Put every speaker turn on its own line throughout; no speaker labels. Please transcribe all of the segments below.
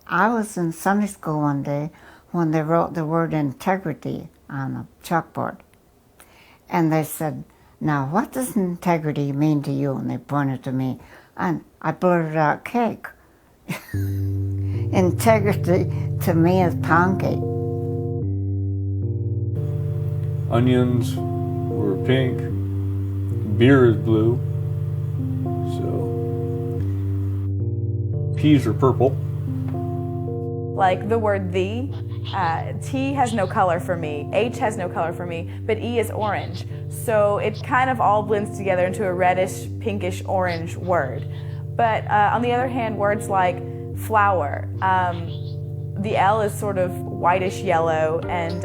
I was in Sunday school one day when they wrote the word integrity on a chalkboard. And they said, "Now, what does integrity mean to you?" And they pointed to me, and I blurted out, "Cake." Integrity to me is pound cake.
Onions were pink, beer is blue, so peas are purple.
Like the word "the," T has no color for me, H has no color for me, but E is orange. So it kind of all blends together into a reddish, pinkish, orange word. But on the other hand, words like flower, the L is sort of whitish yellow, and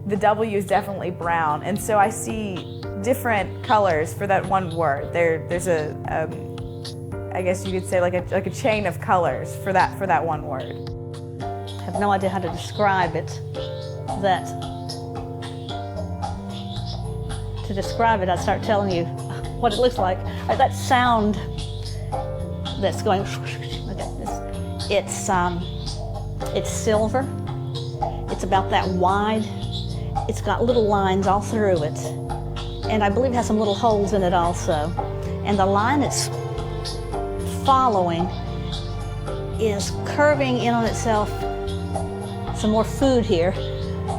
the W is definitely brown. And so I see different colors for that one word. There's a, I guess you could say like a chain of colors for that one word.
I have no idea how to describe it. To describe it, I'd start telling you what it looks like. That sound that's going, it's silver. It's about that wide. It's got little lines all through it. And I believe it has some little holes in it also. And the line it's following is curving in on itself. Some more food here.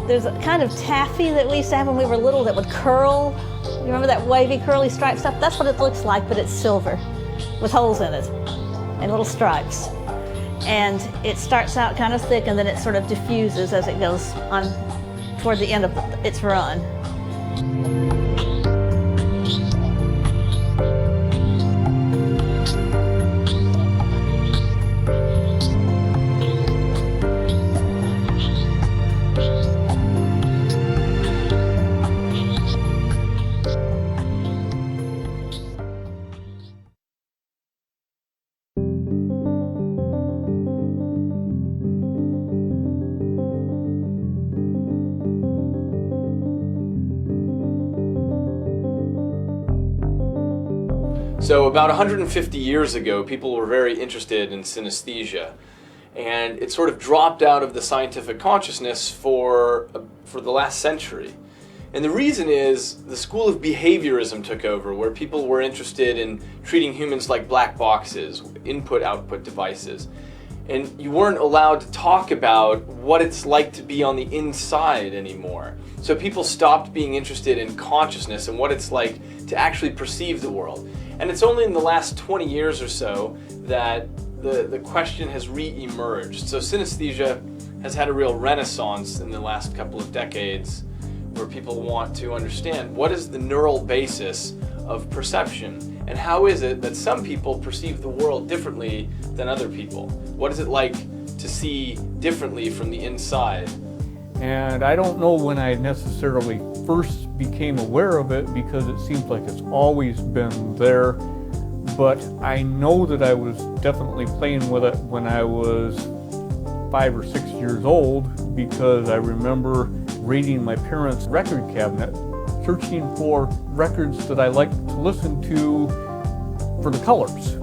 There's a kind of taffy that we used to have when we were little that would curl. You remember that wavy, curly stripe stuff? That's what it looks like, but it's silver with holes in it and little stripes. And it starts out kind of thick and then it sort of diffuses as it goes on toward the end of its run.
So about 150 years ago, people were very interested in synesthesia, and it sort of dropped out of the scientific consciousness for the last century. And the reason is the school of behaviorism took over, where people were interested in treating humans like black boxes, input-output devices. And you weren't allowed to talk about what it's like to be on the inside anymore. So people stopped being interested in consciousness and what it's like to actually perceive the world. And it's only in the last 20 years or so that the question has re-emerged. So synesthesia has had a real renaissance in the last couple of decades, where people want to understand what is the neural basis of perception, and how is it that some people perceive the world differently than other people? What is it like to see differently from the inside?
And I don't know when I necessarily first became aware of it, because it seems like it's always been there. But I know that I was definitely playing with it when I was 5 or 6 years old, because I remember raiding my parents' record cabinet, searching for records that I liked to listen to for the colors.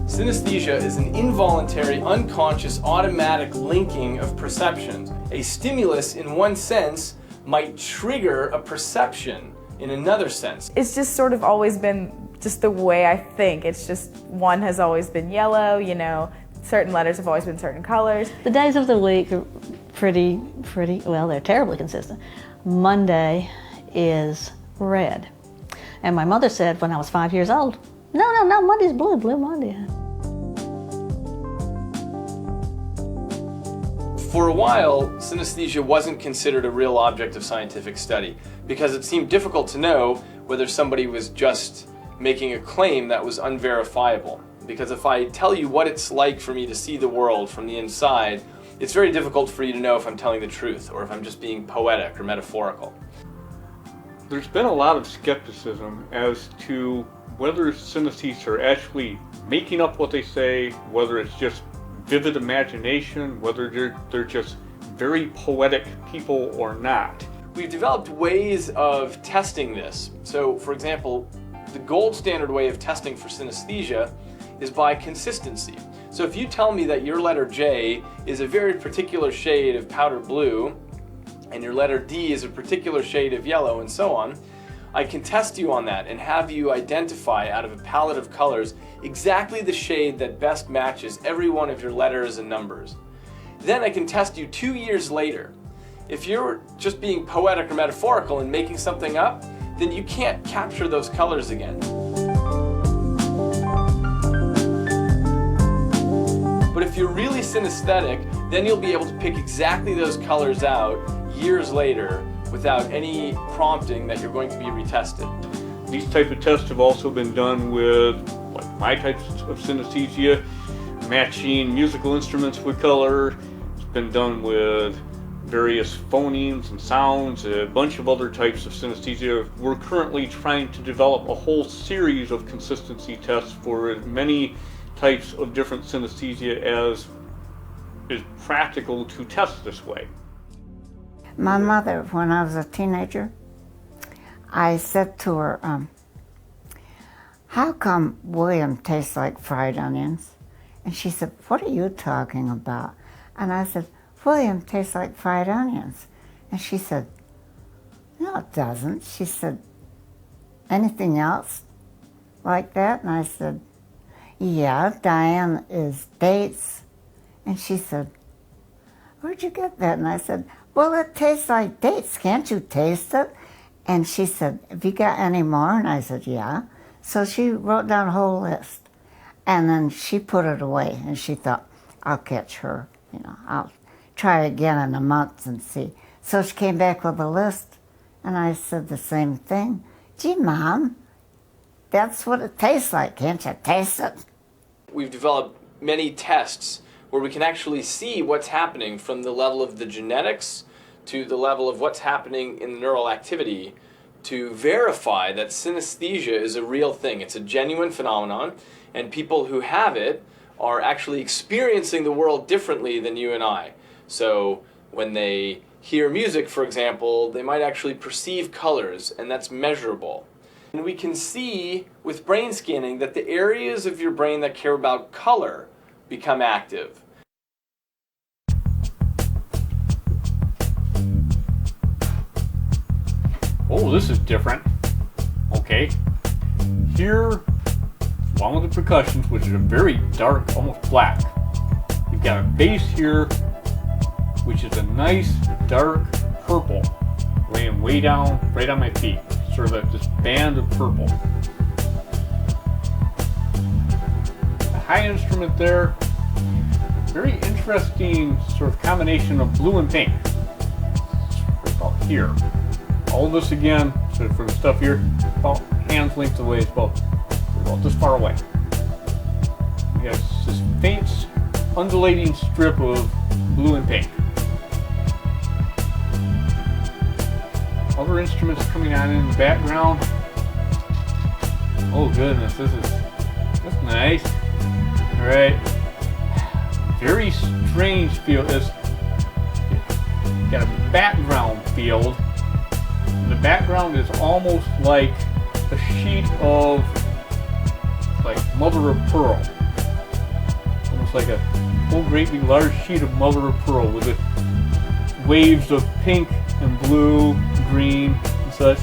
Synesthesia is an involuntary, unconscious, automatic linking of perceptions. A stimulus, in one sense, might trigger a perception in another sense.
It's just sort of always been just the way I think. It's just one has always been yellow, you know, certain letters have always been certain colors.
The days of the week are pretty, well, they're terribly consistent. Monday is red. And my mother said when I was 5 years old, no, Monday's blue, Blue Monday.
For a while, synesthesia wasn't considered a real object of scientific study, because it seemed difficult to know whether somebody was just making a claim that was unverifiable. Because if I tell you what it's like for me to see the world from the inside, it's very difficult for you to know if I'm telling the truth or if I'm just being poetic or metaphorical.
There's been a lot of skepticism as to whether synesthetes are actually making up what they say, whether it's just vivid imagination, whether they're just very poetic people or not.
We've developed ways of testing this. So, for example, the gold standard way of testing for synesthesia is by consistency. So if you tell me that your letter J is a very particular shade of powder blue, and your letter D is a particular shade of yellow, and so on, I can test you on that and have you identify out of a palette of colors exactly the shade that best matches every one of your letters and numbers. Then I can test you 2 years later. If you're just being poetic or metaphorical and making something up, then you can't capture those colors again. But if you're really synesthetic, then you'll be able to pick exactly those colors out years later without any prompting that you're going to be retested.
These types of tests have also been done with like my types of synesthesia, matching musical instruments with color. It's been done with various phonemes and sounds, a bunch of other types of synesthesia. We're currently trying to develop a whole series of consistency tests for as many types of different synesthesia as is practical to test this way.
My mother, when I was a teenager, I said to her, how come William tastes like fried onions? And she said, what are you talking about? And I said, William tastes like fried onions. And she said, no, it doesn't. She said, anything else like that? And I said, yeah, Diane is dates. And she said, where'd you get that? And I said, well, it tastes like dates. Can't you taste it? And she said, have you got any more? And I said, yeah. So she wrote down a whole list. And then she put it away. And she thought, I'll catch her. You know, I'll try again in a month and see. So she came back with a list. And I said the same thing. Gee, Mom, that's what it tastes like. Can't you taste it?
We've developed many tests where we can actually see what's happening from the level of the genetics to the level of what's happening in the neural activity to verify that synesthesia is a real thing. It's a genuine phenomenon, and people who have it are actually experiencing the world differently than you and I. So when they hear music, for example, they might actually perceive colors, and that's measurable. And we can see with brain scanning that the areas of your brain that care about color become active.
Oh, this is different. Okay. Here, one of the percussions, which is a very dark, almost black. You've got a bass here, which is a nice dark purple, laying way down, right on my feet. Sort of this band of purple. The high instrument there, very interesting sort of combination of blue and pink. It's about here. All of this again, so for the stuff here, about hand's length away, it's about this far away. We got this faint undulating strip of blue and pink. Other instruments coming on in the background. Oh goodness, that's nice. All right, very strange feel. It's got a background field. The background is almost like a sheet of like mother of pearl. Almost like a whole great big large sheet of mother of pearl with the waves of pink and blue, green and such.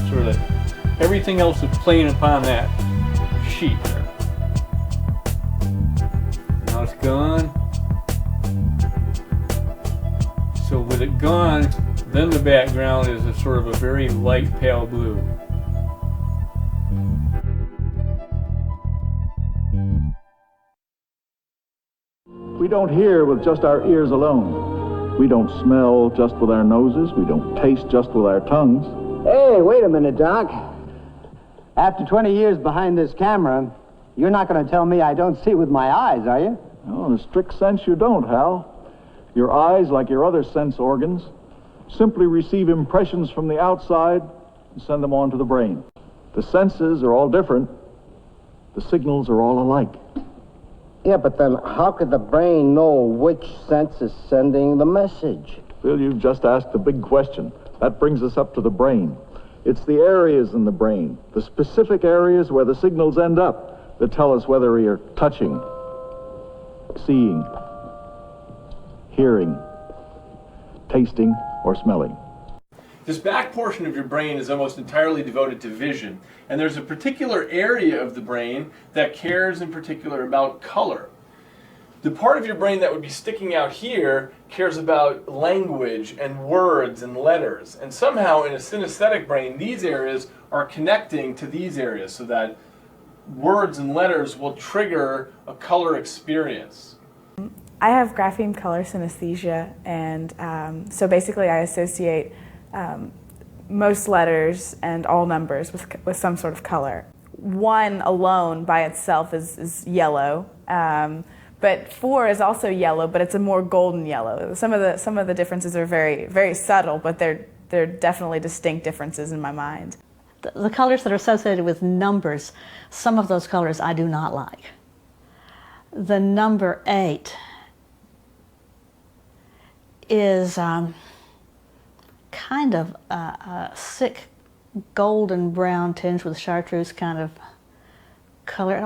Sort of like everything else is playing upon that sheet there. Now it's gone. So with it gone, then the background is a sort of a very light pale blue.
We don't hear with just our ears alone. We don't smell just with our noses. We don't taste just with our tongues.
Hey, wait a minute, Doc. After 20 years behind this camera, you're not going to tell me I don't see with my eyes, are you?
No, in a strict sense, you don't, Hal. Your eyes, like your other sense organs, simply receive impressions from the outside and send them on to the brain. The senses are all different. The signals are all alike.
Yeah, but then how could the brain know which sense is sending the message?
Phil, you've just asked the big question. That brings us up to the brain. It's the areas in the brain, the specific areas where the signals end up, that tell us whether you're touching, seeing, hearing, tasting, or smelling.
This back portion of your brain is almost entirely devoted to vision, and there's a particular area of the brain that cares in particular about color. The part of your brain that would be sticking out here cares about language and words and letters, and somehow in a synesthetic brain these areas are connecting to these areas so that words and letters will trigger a color experience.
I have grapheme color synesthesia, and so basically I associate most letters and all numbers with some sort of color. One alone by itself is yellow, but 4 is also yellow, but it's a more golden yellow. Some of the differences are very subtle, but they're definitely distinct differences in my mind.
The colors that are associated with numbers, some of those colors I do not like. The number 8 is kind of a sick golden brown tinge with chartreuse kind of color.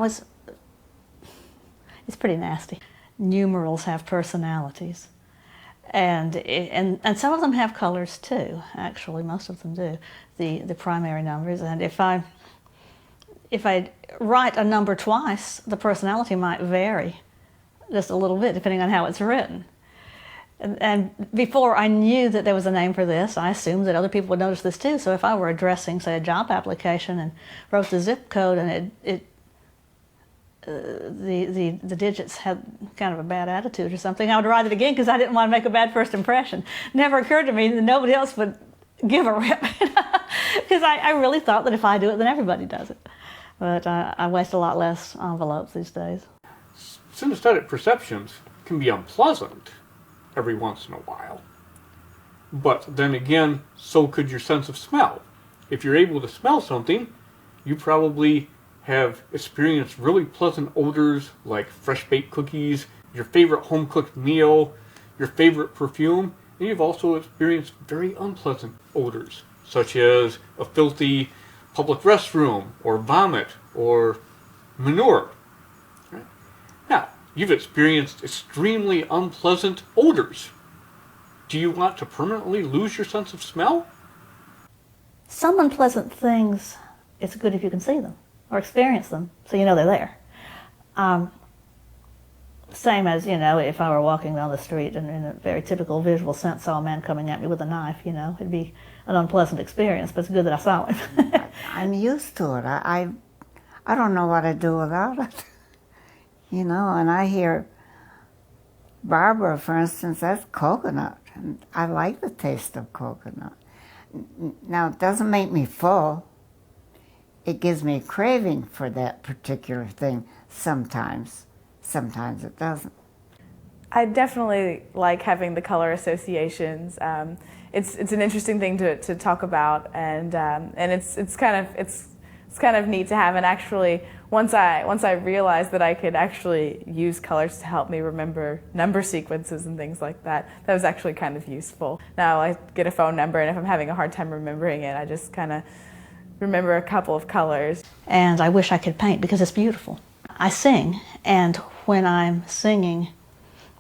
It's pretty nasty. Numerals have personalities, and some of them have colors too. Actually, most of them do. The primary numbers, and if I write a number twice, the personality might vary just a little bit depending on how it's written. And before I knew that there was a name for this, I assumed that other people would notice this too. So if I were addressing, say, a job application and wrote the zip code and the digits had kind of a bad attitude or something, I would write it again because I didn't want to make a bad first impression. Never occurred to me that nobody else would give a rip, because I really thought that if I do it, then everybody does it. But I waste a lot less envelopes these days.
Synesthetic perceptions can be unpleasant every once in a while. But then again, so could your sense of smell. If you're able to smell something, you probably have experienced really pleasant odors like fresh baked cookies, your favorite home-cooked meal, your favorite perfume, and you've also experienced very unpleasant odors, such as a filthy public restroom, or vomit, or manure. Right? Now, you've experienced extremely unpleasant odors. Do you want to permanently lose your sense of smell?
Some unpleasant things, it's good if you can see them or experience them so you know they're there. Same as, if I were walking down the street and in a very typical visual sense saw a man coming at me with a knife, it'd be an unpleasant experience, but it's good that I saw him.
I'm used to it. I don't know what I'd do without it. And I hear Barbara, for instance, that's coconut. And I like the taste of coconut. Now, it doesn't make me full. It gives me a craving for that particular thing sometimes. Sometimes it doesn't.
I definitely like having the color associations. It's an interesting thing to talk about, and it's kind of neat to have. And actually, once I realized that I could actually use colors to help me remember number sequences and things like that, that was actually kind of useful. Now I get a phone number, and if I'm having a hard time remembering it, I just kind of remember a couple of colors.
And I wish I could paint because it's beautiful. I sing, and when I'm singing,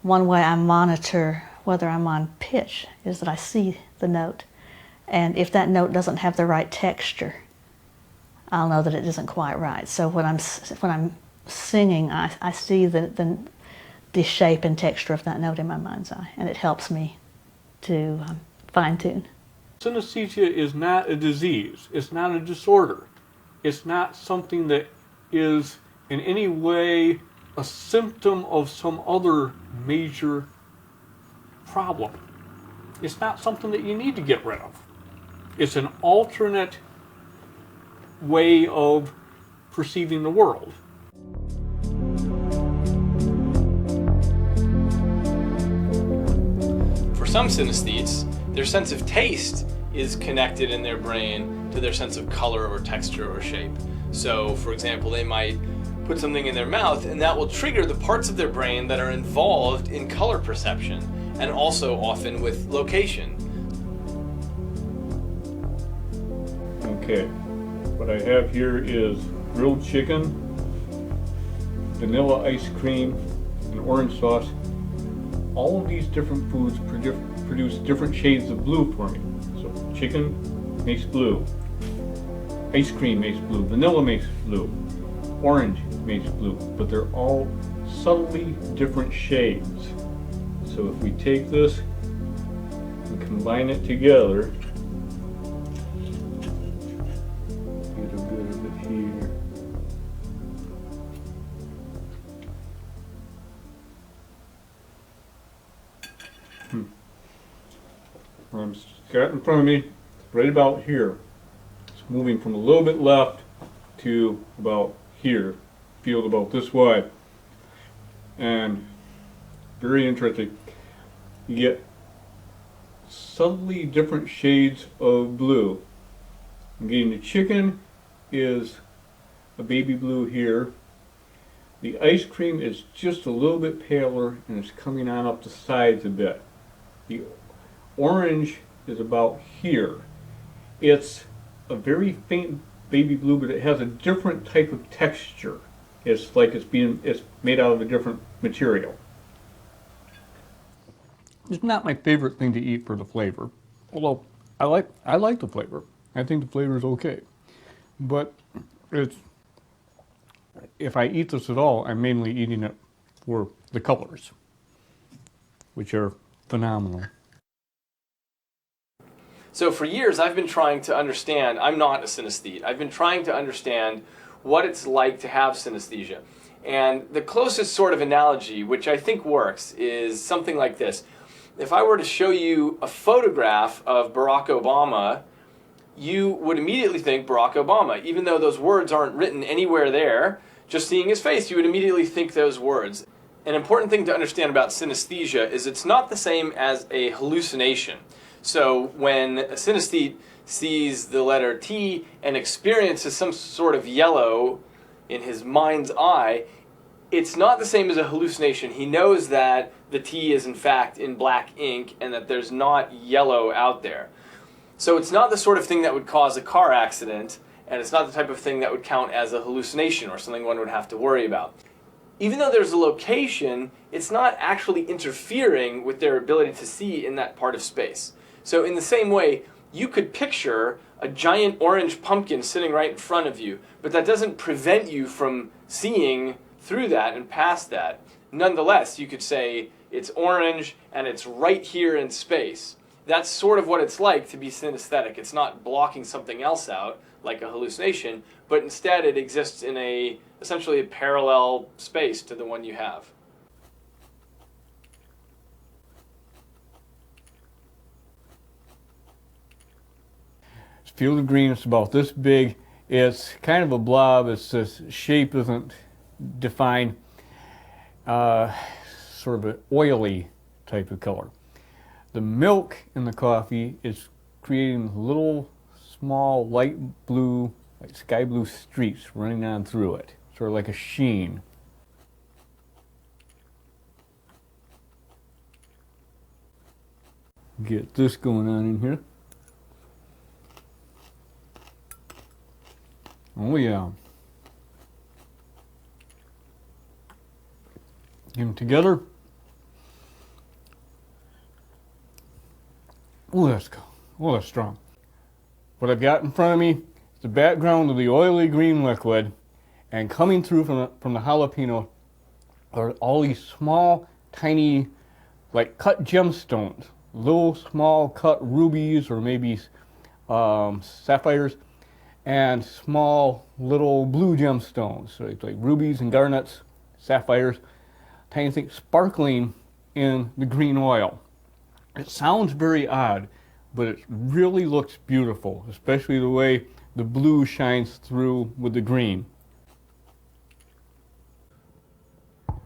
one way I monitor whether I'm on pitch is that I see the note. And if that note doesn't have the right texture, I'll know that it isn't quite right. So when I'm singing, I see the shape and texture of that note in my mind's eye, and it helps me to fine-tune.
Synesthesia is not a disease. It's not a disorder. It's not something that is in any way a symptom of some other major problem. It's not something that you need to get rid of. It's an alternate way of perceiving the world.
For some synesthetes, their sense of taste is connected in their brain to their sense of color or texture or shape. So, for example, they might put something in their mouth and that will trigger the parts of their brain that are involved in color perception, and also often with location.
Okay, what I have here is grilled chicken, vanilla ice cream, and orange sauce. All of these different foods produce different shades of blue for me. So chicken makes blue, ice cream makes blue, vanilla makes blue, orange makes blue, but they're all subtly different shades. So if we take this and combine it together, get a bit of it here. Got in front of me, right about here. It's moving from a little bit left to about here, field about this wide. And very interesting. You get subtly different shades of blue. I'm getting the chicken is a baby blue here. The ice cream is just a little bit paler and it's coming on up the sides a bit. The orange is about here. It's a very faint baby blue, but it has a different type of texture. It's like it's made out of a different material. It's not my favorite thing to eat for the flavor, although I like the flavor. I think the flavor is okay, but if I eat this at all, I'm mainly eating it for the colors, which are phenomenal.
So for years I've been trying to understand, I'm not a synesthete, I've been trying to understand what it's like to have synesthesia. And the closest sort of analogy, which I think works, is something like this. If I were to show you a photograph of Barack Obama, you would immediately think Barack Obama. Even though those words aren't written anywhere there, just seeing his face, you would immediately think those words. An important thing to understand about synesthesia is it's not the same as a hallucination. So when a synesthete sees the letter T and experiences some sort of yellow in his mind's eye, it's not the same as a hallucination. He knows that the T is in fact in black ink and that there's not yellow out there. So it's not the sort of thing that would cause a car accident, and it's not the type of thing that would count as a hallucination or something one would have to worry about. Even though there's a location, it's not actually interfering with their ability to see in that part of space. So in the same way, you could picture a giant orange pumpkin sitting right in front of you, but that doesn't prevent you from seeing through that and past that. Nonetheless, you could say it's orange and it's right here in space. That's sort of what it's like to be synesthetic. It's not blocking something else out like a hallucination, but instead it exists in essentially a parallel space to the one you have.
Field of green, it's about this big. It's kind of a blob. Its shape isn't defined. Sort of an oily type of color. The milk in the coffee is creating little small light blue, like sky blue streaks running on through it, sort of like a sheen. Get this going on in here. Oh yeah. Get them together. Oh, that's cool. Oh, that's strong. What I've got in front of me is the background of the oily green liquid, and coming through from the jalapeno are all these small, tiny, like cut gemstones, little small cut rubies or maybe sapphires, and small little blue gemstones, so it's like rubies and garnets, sapphires, tiny things sparkling in the green oil. It sounds very odd, but it really looks beautiful, especially the way the blue shines through with the green.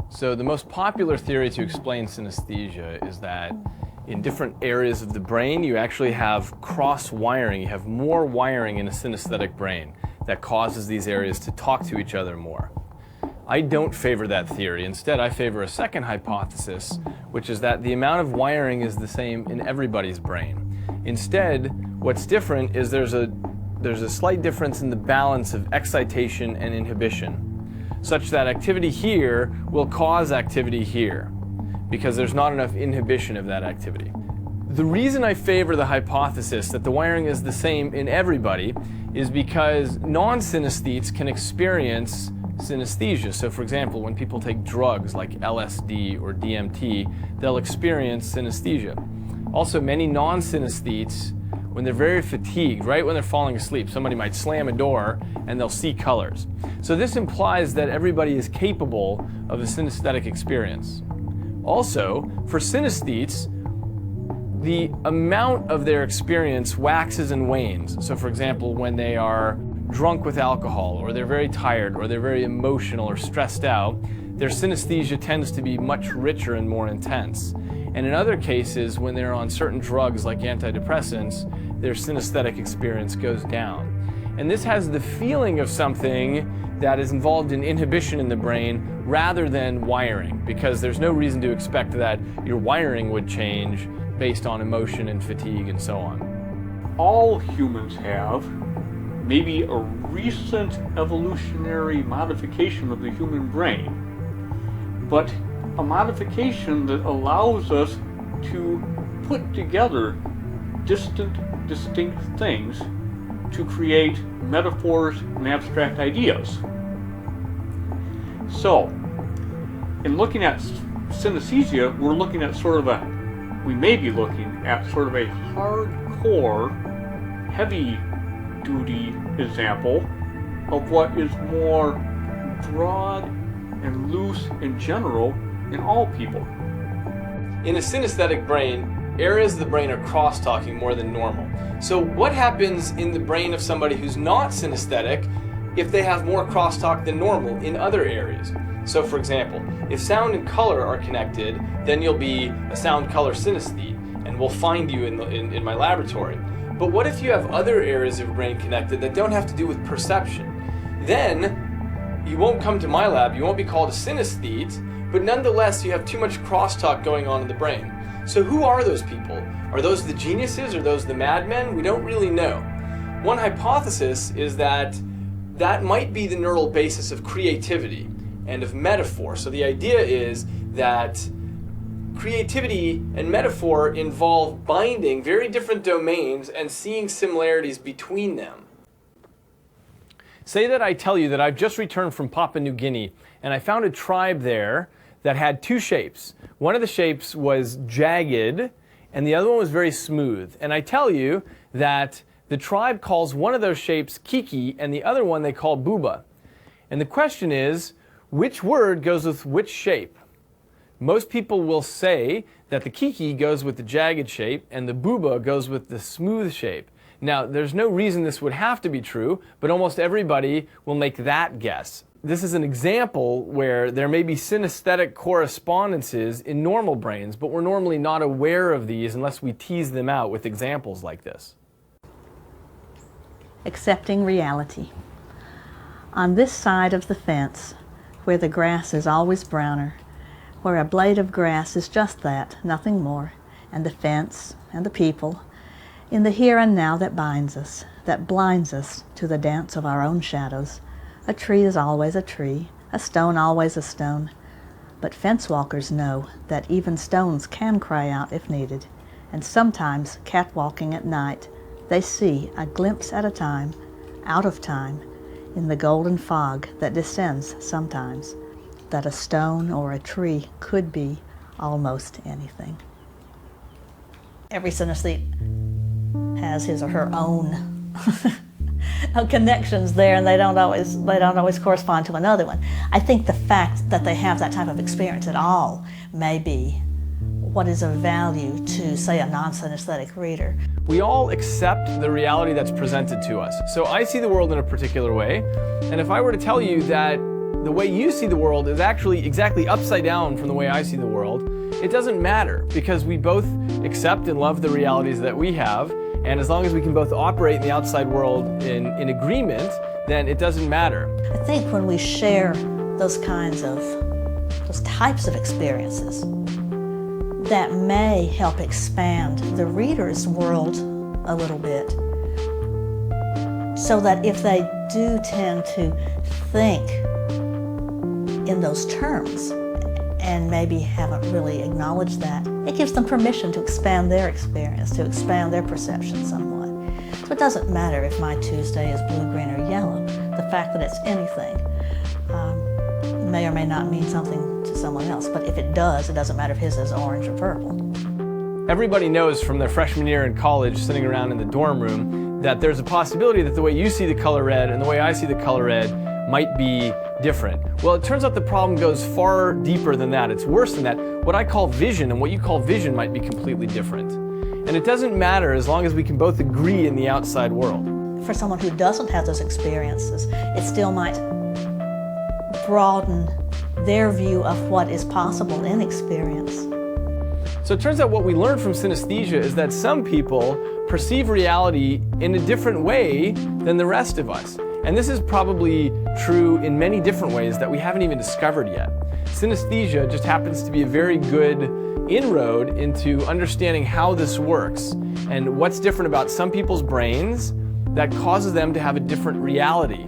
So the most popular theory to explain synesthesia is that in different areas of the brain you actually have cross-wiring. You have more wiring in a synesthetic brain that causes these areas to talk to each other more. I don't favor that theory. Instead, I favor a second hypothesis, which is that the amount of wiring is the same in everybody's brain. Instead, what's different is there's there's a slight difference in the balance of excitation and inhibition, such that activity here will cause activity here, because there's not enough inhibition of that activity. The reason I favor the hypothesis that the wiring is the same in everybody is because non-synesthetes can experience synesthesia. So for example, when people take drugs like LSD or DMT, they'll experience synesthesia. Also, many non-synesthetes, when they're very fatigued, right when they're falling asleep, somebody might slam a door and they'll see colors. So this implies that everybody is capable of a synesthetic experience. Also, for synesthetes, the amount of their experience waxes and wanes. So for example, when they are drunk with alcohol, or they're very tired, or they're very emotional or stressed out, their synesthesia tends to be much richer and more intense. And in other cases, when they're on certain drugs like antidepressants, their synesthetic experience goes down. And this has the feeling of something that is involved in inhibition in the brain rather than wiring, because there's no reason to expect that your wiring would change based on emotion and fatigue and so on.
All humans have maybe a recent evolutionary modification of the human brain, but a modification that allows us to put together distinct things to create metaphors and abstract ideas. So, in looking at synesthesia, we may be looking at sort of a hardcore, heavy-duty example of what is more broad and loose and general in all people.
In a synesthetic brain, areas of the brain are cross-talking more than normal. So what happens in the brain of somebody who's not synesthetic if they have more crosstalk than normal in other areas? So for example, if sound and color are connected, then you'll be a sound-color synesthete, and we'll find you in my laboratory. But what if you have other areas of your brain connected that don't have to do with perception? Then you won't come to my lab, you won't be called a synesthete, but nonetheless you have too much crosstalk going on in the brain. So who are those people? Are those the geniuses or those the madmen? We don't really know. One hypothesis is that that might be the neural basis of creativity and of metaphor. So the idea is that creativity and metaphor involve binding very different domains and seeing similarities between them. Say that I tell you that I've just returned from Papua New Guinea and I found a tribe there that had two shapes. One of the shapes was jagged and the other one was very smooth. And I tell you that the tribe calls one of those shapes Kiki and the other one they call Booba. And the question is, which word goes with which shape? Most people will say that the Kiki goes with the jagged shape and the Booba goes with the smooth shape. Now, there's no reason this would have to be true, but almost everybody will make that guess. This is an example where there may be synesthetic correspondences in normal brains, but we're normally not aware of these unless we tease them out with examples like this.
Accepting reality. On this side of the fence, where the grass is always browner, where a blade of grass is just that, nothing more, and the fence and the people, in the here and now that binds us, that blinds us to the dance of our own shadows, a tree is always a tree, a stone always a stone, but fence walkers know that even stones can cry out if needed, and sometimes catwalking at night, they see a glimpse at a time, out of time, in the golden fog that descends sometimes, that a stone or a tree could be almost anything. Every synesthete has his or her own connections there, and they don't always correspond to another one. I think the fact that they have that type of experience at all may be what is of value to, say, a non-synesthetic reader.
We all accept the reality that's presented to us. So I see the world in a particular way, and if I were to tell you that the way you see the world is actually exactly upside down from the way I see the world, it doesn't matter, because we both accept and love the realities that we have, and as long as we can both operate in the outside world in agreement, then it doesn't matter.
I think when we share those types of experiences, that may help expand the reader's world a little bit so that if they do tend to think in those terms and maybe haven't really acknowledged that, it gives them permission to expand their experience, to expand their perception somewhat. So it doesn't matter if my Tuesday is blue, green, or yellow. The fact that it's anything may or may not mean something to someone else, but if it does, it doesn't matter if his is orange or purple.
Everybody knows from their freshman year in college, sitting around in the dorm room, that there's a possibility that the way you see the color red and the way I see the color red might be different. Well, it turns out the problem goes far deeper than that. It's worse than that. What I call vision and what you call vision might be completely different. And it doesn't matter as long as we can both agree in the outside world.
For someone who doesn't have those experiences, it still might broaden their view of what is possible in experience.
So it turns out what we learned from synesthesia is that some people perceive reality in a different way than the rest of us. And this is probably true in many different ways that we haven't even discovered yet. Synesthesia just happens to be a very good inroad into understanding how this works and what's different about some people's brains that causes them to have a different reality.